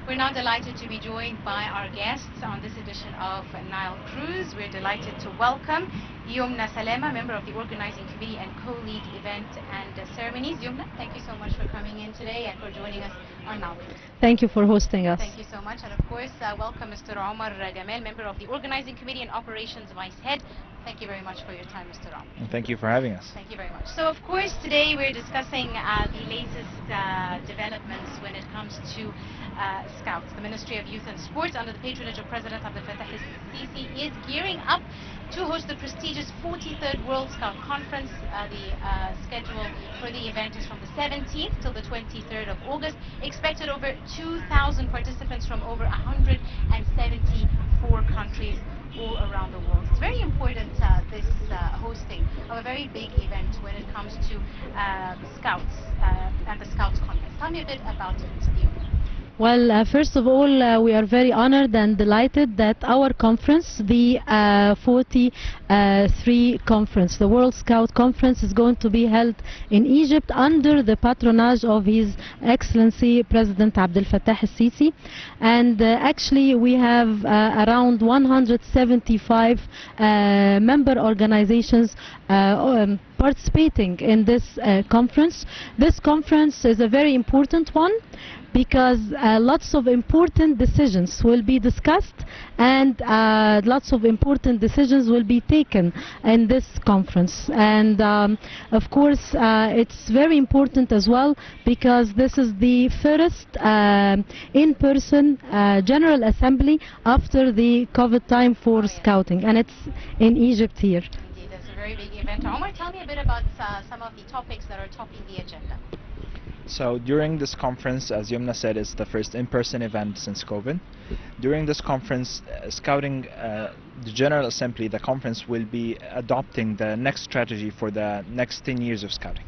We're now delighted to be joined by our guests on this edition of Nile Cruise. We're delighted to welcome Youmna Salama, member of the organizing committee and co-lead event and ceremonies. Youmna, thank you so much for coming in today and for joining us on Nile Cruise. Thank you for hosting us. Thank you so much. And of course, welcome Mr. Omar, member of the organizing committee and operations vice head. Thank you very much for your time, Mr. Omar. Thank you for having us. Thank you very much. So, of course, today we're discussing the latest developments when it comes to Scouts. The Ministry of Youth and Sports, under the patronage of President Abdel Fattah al-Sisi, is gearing up to host the prestigious 43rd World Scout Conference. The schedule for the event is from the 17th till the 23rd of August. Expected over 2,000 participants from over 174 countries all around the world. It's very important, this hosting of a very big event when it comes to Scouts and the Scouts Conference. Tell me a bit about it, Youmna. Well, first of all, we are very honored and delighted that our conference, the 43 conference, the World Scout Conference, is going to be held in Egypt under the patronage of His Excellency President Abdel Fattah al-Sisi. And actually, we have around 175 member organizations participating in this conference. This conference is a very important one, because lots of important decisions will be discussed and lots of important decisions will be taken in this conference. And of course, it's very important as well because this is the first in-person General Assembly after the COVID time for Scouting, and it's in Egypt here. Indeed, that's a very big event. Omar, tell me a bit about some of the topics that are topping the agenda. So during this conference, as Youmna said, it's the first in-person event since COVID. During this conference, Scouting, the General Assembly, the conference will be adopting the next strategy for the next 10 years of Scouting.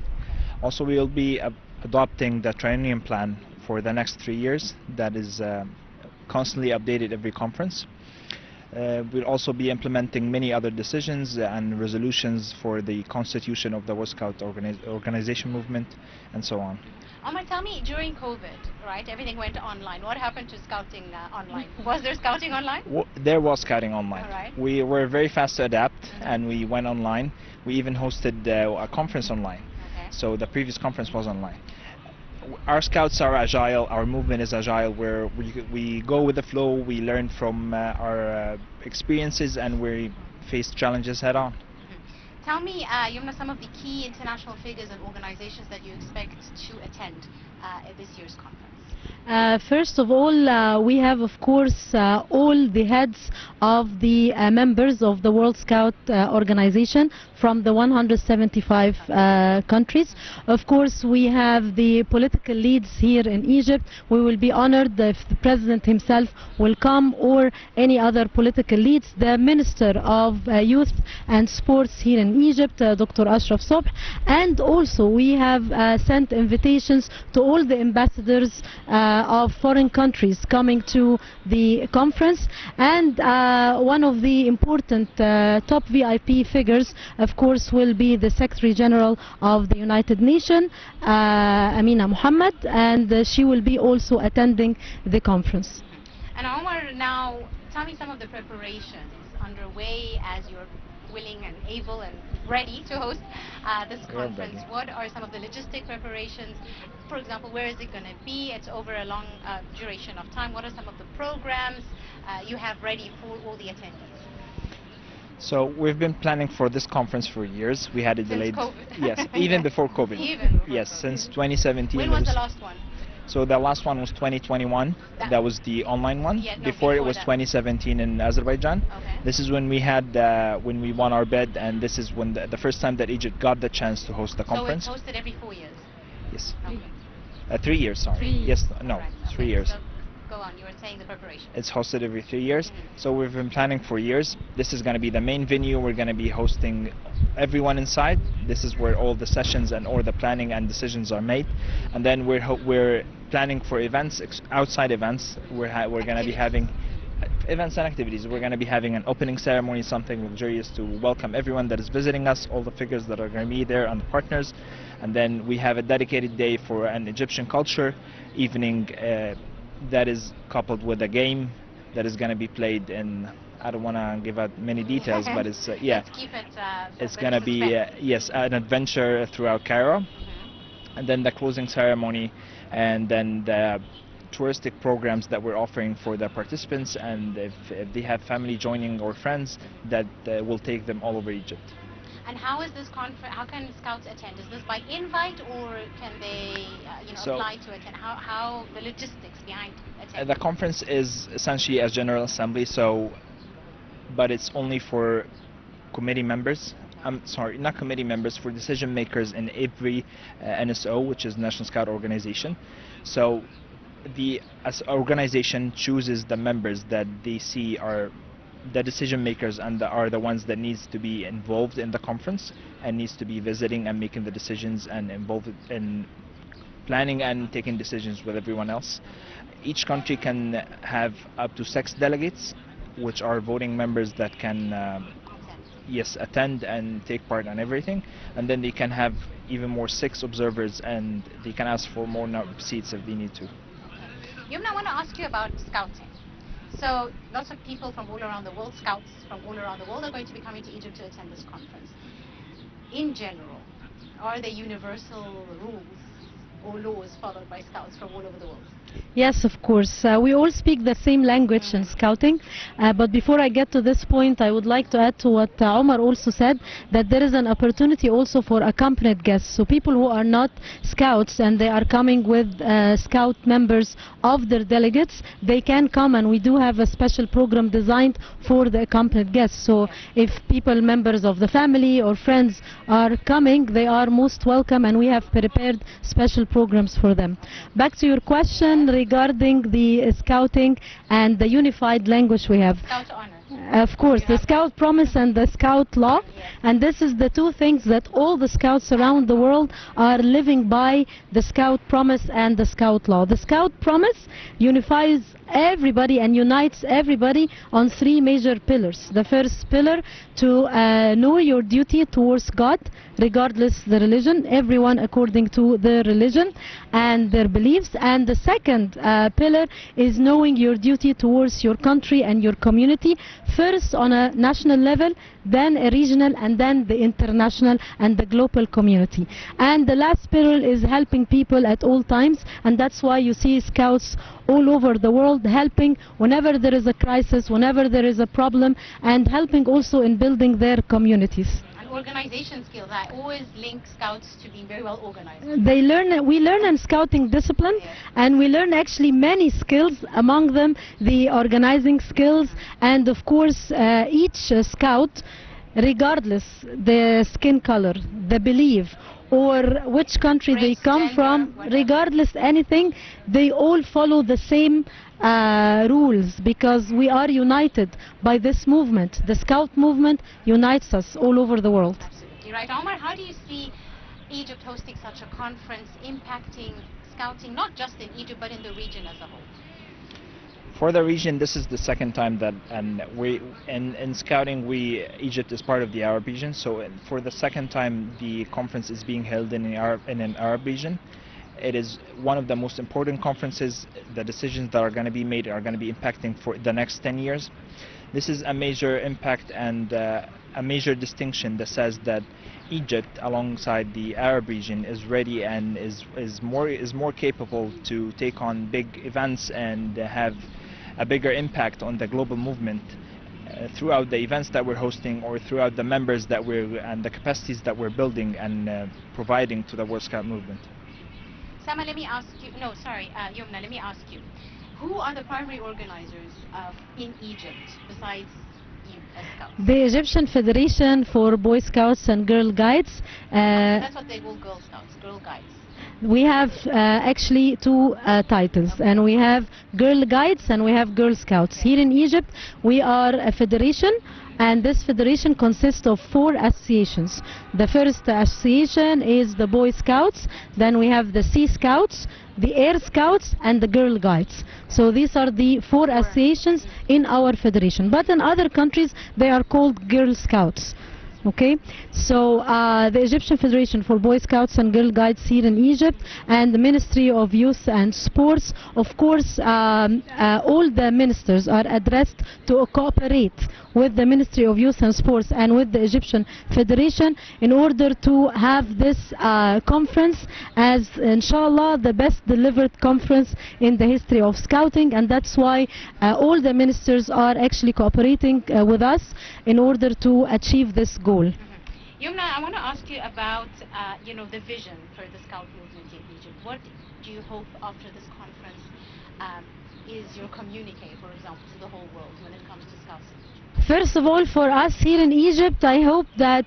Also, we will be adopting the triennium plan for the next 3 years that is constantly updated every conference. We'll also be implementing many other decisions and resolutions for the constitution of the World Scout organization movement and so on. Omar, tell me, during COVID, right, everything went online. What happened to Scouting online? Was there Scouting online? There was Scouting online. All right. We were very fast to adapt, and we went online. We even hosted a conference online. Okay. So the previous conference was online. Our Scouts are agile, our movement is agile, where we go with the flow, we learn from our experiences, and we face challenges head on. Tell me, Youmna, some of the key international figures and organizations that you expect to attend at this year's conference. First of all, we have, of course, all the heads of the members of the World Scout organization from the 175 countries. Of course, we have the political leads here in Egypt. We will be honored if the president himself will come, or any other political leads. The Minister of Youth and Sports here in Egypt, Dr. Ashraf Sobh. And also we have sent invitations to all the ambassadors of foreign countries coming to the conference. And one of the important top VIP figures, of course, will be the Secretary General of the United Nations, Amina Mohammed, and she will be also attending the conference. And Omar, now tell me some of the preparations underway as you're willing and able and ready to host this conference. What are some of the logistic preparations? For example, where is it going to be? It's over a long duration of time. What are some of the programs you have ready for all the attendees? So we've been planning for this conference for years. We had it delayed. Since COVID. Yes, even before COVID. Even before yes, COVID. since 2017. When was the last one? So the last one was 2021. That was the online one. Yeah, no, before it was that. 2017 in Azerbaijan. Okay. This is when we had when we won our bid, and this is when the first time that Egypt got the chance to host the conference. So it's hosted every 4 years? Yes. Okay. 3 years, sorry. 3 years. Yes, no, Right. 3 Okay. years. So go on, you were saying the preparation. It's hosted every 3 years. So we've been planning for years. This is going to be the main venue. We're going to be hosting everyone inside. This is where all the sessions and all the planning and decisions are made. And then we're planning for events, outside events. We're going to be having events and activities. We're going to be having an opening ceremony, something luxurious to welcome everyone that is visiting us, all the figures that are going to be there and the partners. And then we have a dedicated day for an Egyptian culture evening that is coupled with a game that is going to be played in, I don't want to give out many details, but it's yeah, Let's keep it. it's going to be yes, an adventure throughout Cairo, and then the closing ceremony, and then the touristic programs that we're offering for the participants, and if they have family joining or friends, that will take them all over Egypt. And how is this conference? How can Scouts attend? Is this by invite, or can they, So- apply to attend? How the logistics behind attending? The conference is essentially a general assembly, so, but it's only for committee members. I'm sorry, not committee members, for decision makers in every NSO, which is National Scout Organization. So the organization chooses the members that they see are the decision makers and are the ones that needs to be involved in the conference and needs to be visiting and making the decisions and involved in planning and taking decisions with everyone else. Each country can have up to 6 delegates, which are voting members that can yes, attend and take part on everything, and then they can have even more 6 observers, and they can ask for more seats if they need to. Youmna, I want to ask you about scouting. So lots of people from all around the world, scouts from all around the world, are going to be coming to Egypt to attend this conference. In general, are there universal rules or laws followed by scouts from all over the world? Yes, of course. We all speak the same language in scouting. But before I get to this point, I would like to add to what Omar also said, that there is an opportunity also for accompanied guests. So people who are not scouts and they are coming with scout members of their delegates, they can come, and we do have a special program designed for the accompanied guests. So if people, members of the family or friends, are coming, they are most welcome, and we have prepared special programs for them. Back to your question regarding the scouting and the unified language we have. Scout honor. Of course, the Scout Promise and the Scout Law, and this is the 2 things that all the Scouts around the world are living by: the Scout Promise and the Scout Law. The Scout Promise unifies everybody and unites everybody on 3 major pillars. The first pillar, to know your duty towards God, regardless the religion, everyone according to their religion and their beliefs. And the second pillar is knowing your duty towards your country and your community, first on a national level, then a regional, and then the international and the global community. And the last pillar is helping people at all times, and that's why you see Scouts all over the world helping whenever there is a crisis, whenever there is a problem, and helping also in building their communities. Organization skills. I always link scouts to being very well organized. We learn in scouting discipline, and we learn actually many skills, among them the organizing skills, and of course each scout, regardless the skin color, the belief, or which country they come from, regardless anything, they all follow the same rules, because we are united by this movement. The Scout movement unites us all over the world. Absolutely right. Omar, how do you see Egypt hosting such a conference impacting scouting, not just in Egypt but in the region as a whole? For the region, this is the second time that, and in scouting, Egypt is part of the Arab region. So for the second time, the conference is being held in an Arab region. It is one of the most important conferences. The decisions that are going to be made are going to be impacting for the next 10 years. This is a major impact and a major distinction that says that Egypt, alongside the Arab region, is ready and is more capable to take on big events and have a bigger impact on the global movement throughout the events that we're hosting, or throughout the members that and the capacities that we're building and providing to the World Scout movement. Sama, let me ask you, no, sorry, Youmna, let me ask you, who are the primary organizers in Egypt besides you as Scouts? The Egyptian Federation for Boy Scouts and Girl Guides. That's what they call Girl Scouts, Girl Guides. We have actually 2 titles, and we have Girl Guides and we have Girl Scouts. Here in Egypt, we are a federation, and this federation consists of 4 associations. The first association is the Boy Scouts, then we have the Sea Scouts, the Air Scouts, and the Girl Guides. So these are the 4 associations in our federation. But in other countries, they are called Girl Scouts. Okay, so the Egyptian Federation for Boy Scouts and Girl Guides here in Egypt and the Ministry of Youth and Sports, of course, all the ministers are addressed to cooperate with the Ministry of Youth and Sports and with the Egyptian Federation in order to have this conference as, inshallah, the best delivered conference in the history of Scouting, and that's why all the ministers are actually cooperating with us in order to achieve this goal. Youmna, I want to ask you about the vision for the Scout movement in Egypt. What do you hope after this conference is your communique, for example, to the whole world when it comes to Scouts in Egypt? First of all, for us here in Egypt, I hope that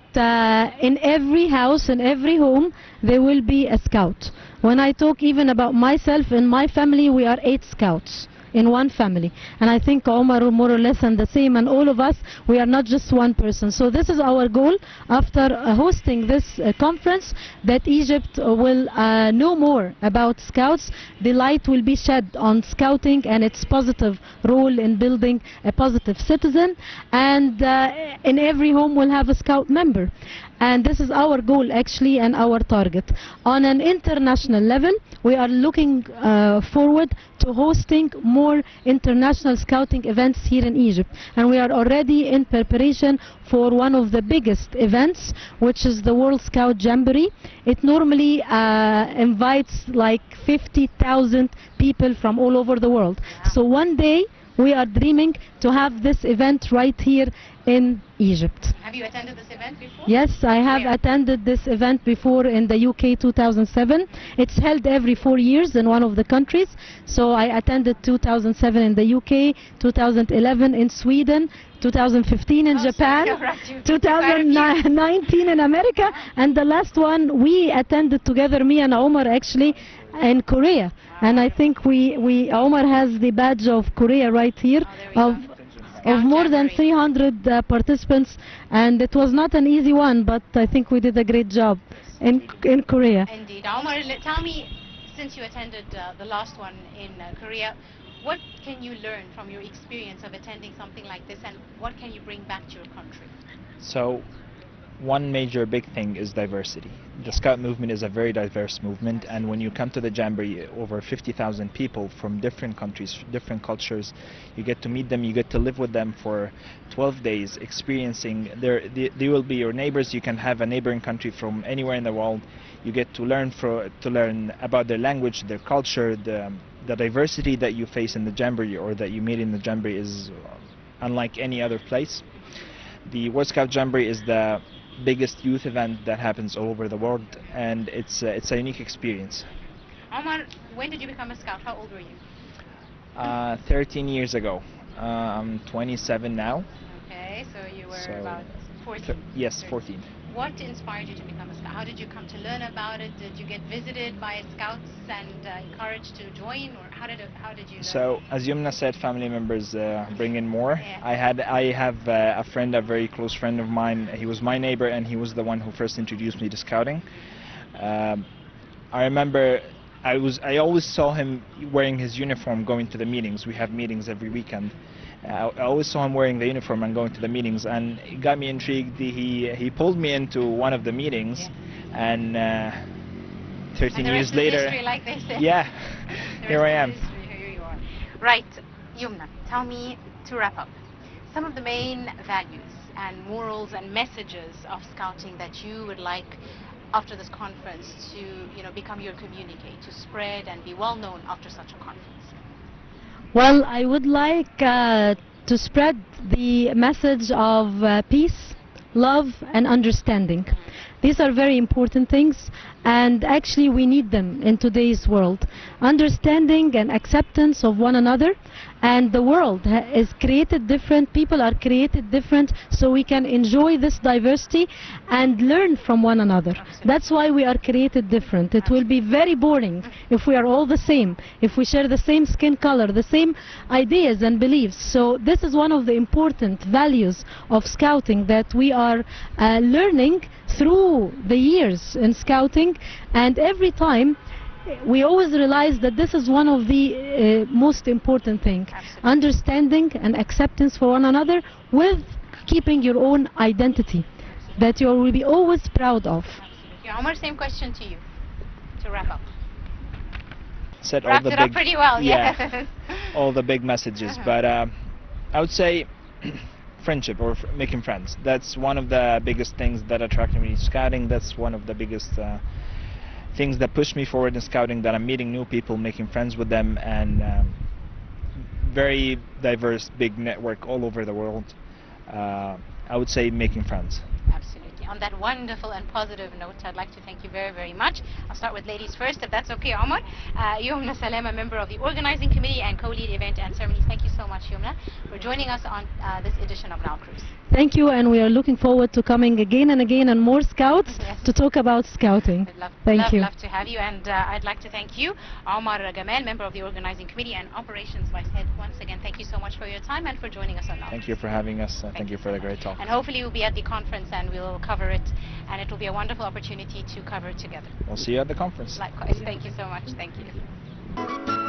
in every house, in every home, there will be a Scout. When I talk even about myself, in my family, we are 8 Scouts in one family, and I think Omar more or less and the same, and all of us, we are not just one person. So this is our goal after hosting this conference, that Egypt will know more about Scouts. The light will be shed on Scouting and its positive role in building a positive citizen, and in every home will have a Scout member. And this is our goal actually and our target. On an international level, we are looking forward to hosting more international Scouting events here in Egypt. And we are already in preparation for one of the biggest events, which is the World Scout Jamboree. It normally invites like 50,000 people from all over the world. So one day, we are dreaming to have this event right here in Egypt. Have you attended this event before? Yes, I have attended this event before in the UK 2007. It's held every 4 years in one of the countries. So I attended 2007 in the UK, 2011 in Sweden, 2015 in Japan, So right, 2019 in America, and the last one we attended together, me and Omar, actually in Korea. And I think Omar has the badge of Korea right here, of more than 300 participants, and it was not an easy one, but I think we did a great job in Korea. Indeed. Omar, tell me, since you attended the last one in Korea, what can you learn from your experience of attending something like this, and what can you bring back to your country? So, one major big thing is diversity. The Scout movement is a very diverse movement, and when you come to the Jamboree, over 50,000 people from different countries, different cultures, you get to meet them, you get to live with them for 12 days, experiencing, they will be your neighbors. You can have a neighboring country from anywhere in the world. You get to learn about their language, their culture. The diversity that you face in the Jamboree, or that you meet in the Jamboree, is unlike any other place. The World Scout Jamboree is the biggest youth event that happens all over the world, and it's a unique experience. Omar, when did you become a Scout? How old were you? 13 years ago. I'm 27 now. Okay, so you were about 14. Yes, 14. What inspired you to become a Scout? How did you come to learn about it? Did you get visited by Scouts and encouraged to join, or how did you learn? So, as Youmna said, family members bring in more. Yeah. I have a friend, a very close friend of mine. He was my neighbor, and he was the one who first introduced me to Scouting. I remember I always saw him wearing his uniform going to the meetings. We have meetings every weekend. I always saw him wearing the uniform and going to the meetings, and it got me intrigued. He pulled me into one of the meetings, and 13 years later, history, like they say. Yeah, here I am. Here you are. Right, Youmna, tell me, to wrap up, some of the main values and morals and messages of Scouting that you would like after this conference to become your communique, to spread and be well known after such a conference. Well, I would like to spread the message of peace, love, and understanding. These are very important things, and actually we need them in today's world. Understanding and acceptance of one another, and the world is created different, people are created different, so we can enjoy this diversity and learn from one another. Absolutely. That's why we are created different. It will be very boring if we are all the same, if we share the same skin color, the same ideas and beliefs. So this is one of the important values of Scouting that we are learning through the years in Scouting, and every time we always realize that this is one of the most important things. Understanding and acceptance for one another with keeping your own identity. that you will be always proud of. Absolutely. Omar, same question to you to wrap up. Said all Wrapped the it big, up pretty well, yeah, yes. all the big messages, but I would say friendship or making friends. That's one of the biggest things that attracted me to scouting. That's one of the biggest things that pushed me forward in scouting, that I'm meeting new people, making friends with them, and very diverse, big network all over the world. I would say making friends. Absolutely. On that wonderful and positive note, I'd like to thank you very, very much. I'll start with ladies first, if that's okay, Omar. Youmna Salama, member of the organizing committee and co-lead event and ceremonies. Thank you so much, Youmna, for joining us on this edition of Nile Cruise. Thank you, and we are looking forward to coming again and again and more scouts Yes. to talk about scouting. Thank you. Love to have you, and I'd like to thank you, Omar Gamal, member of the organizing committee and operations vice head. Once again, thank you so much for your time and for joining us on Nile. Thank you for having us. Thank you for the great talk. And hopefully you'll be at the conference and we'll cover it, and it will be a wonderful opportunity to cover it together. We'll see you at the conference. Likewise. Thank you so much. Thank you.